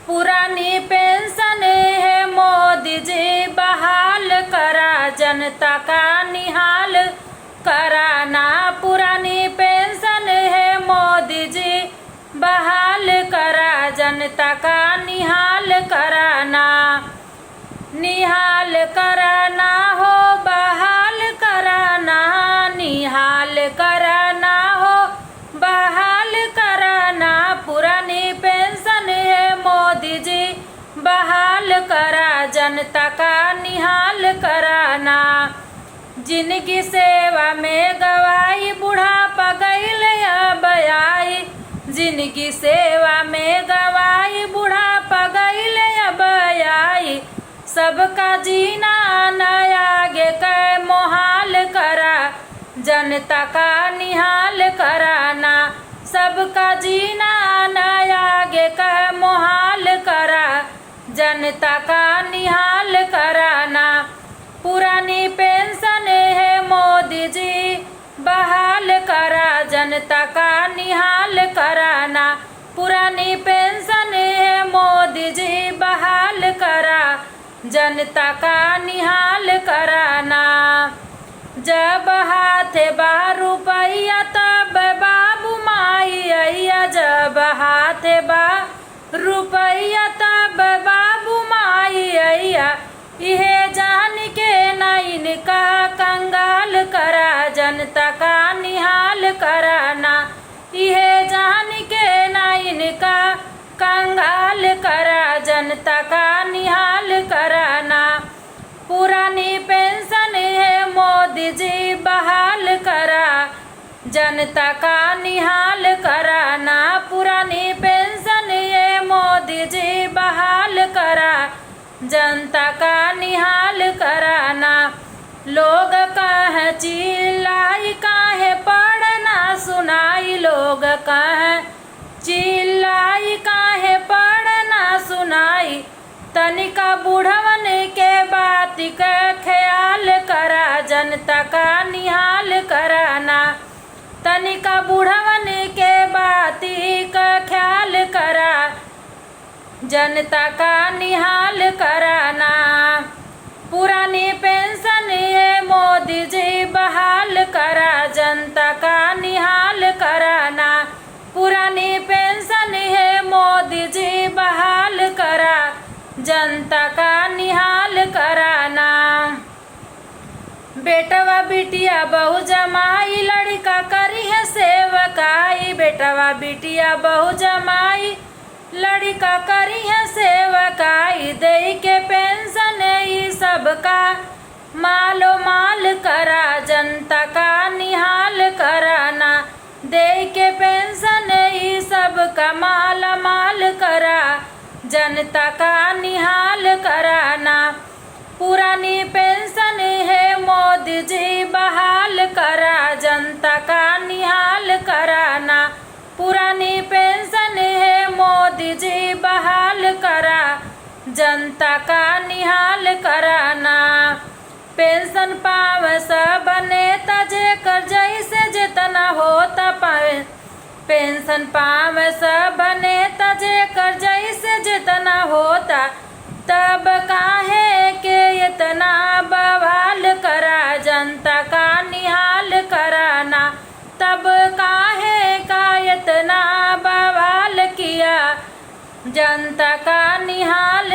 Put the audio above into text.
पुरानी पेंशन है मोदी जी बहाल करा, जनता का निहाल कराना। पुरानी पेंशन है मोदी जी बहाल करा, जनता का निहाल कराना। निहाल कराना हो बहाल कराना, निहाल कराना हो बहाल कराना। पुरानी पेंशन है मोदी जी बहाल करा, जनता का निहाल कराना। जिनकी सेवा में गवाई बुढ़ापा गईल अब आई, जिनकी सेवा में गवाई बुढ़ापा गईल अब आई। सबका जीना नया आगे कै मोहाल करा, जनता का निहाल कराना। सबका जीना नया आगे कै मोहाल करा, जनता का निहाल कराना। पुरानी पेंशन है मोदी जी बहाल करा, जनता का निहाल कराना। पुरानी पेंशन है मोदी जी बहाल करा, जनता का निहाल कराना। जब हाथ बा रुपया तब बाबू माई अइया, जब हाथ बा रुपया तब बाबू माई अइया। इहे जान के ना इनका कंगाल करा, जनता का निहाल कराना। इहे जान के ना इनका कंगाल करा, जनता का निहाल कराना। पुरानी पेंशन है मोदी जी बहाल करा, जनता का निहाल कराना। पुरानी पेंशन है मोदी जी बहाल करा, जनता का निहाल कराना। लोग कहे चिल्लाई काहे पढ़ना सुनाई, लोग कहे चिल्लाई काहे पढ़ना सुनाई। तनिका बुढ़वन के बात का ख्याल करा, जनता का निहाल कराना। तनिका बुढ़वन के बात का ख्याल करा, जनता का निहाल कराना। पुरानी पेंशन है मोदी जी बहाल करा, जनता का निहाल कराना। पुरानी पेंशन है मोदी जी बहाल करा, जनता का निहाल कराना। बेटवा बिटिया बहु जमाई लड़का करी है सेवकाई, बेटवा बिटिया बहु जमाई लड़का करी है सेवकाई। दे के पेंशन ई सबका मालो माल करा, जनता का निहाल कराना। दे के पेंशन ई सबका माल माल करा, जनता का निहाल कराना। पुरानी पेंशन है मोदी जी बहाल करा, जनता का निहाल कराना। पुरानी पेंशन है मोदी जी बहाल करा, जनता का निहाल कराना। पेंशन पावे सब नेता जेकर जैसे जितना होता पावे, पेंशन पावे सब नेता जेकर जैसे जितना होता। तब काहे के इतना बवाल करा, जनता का निहाल कराना। तब काहे का इतना बवाल किया, जनता का निहाल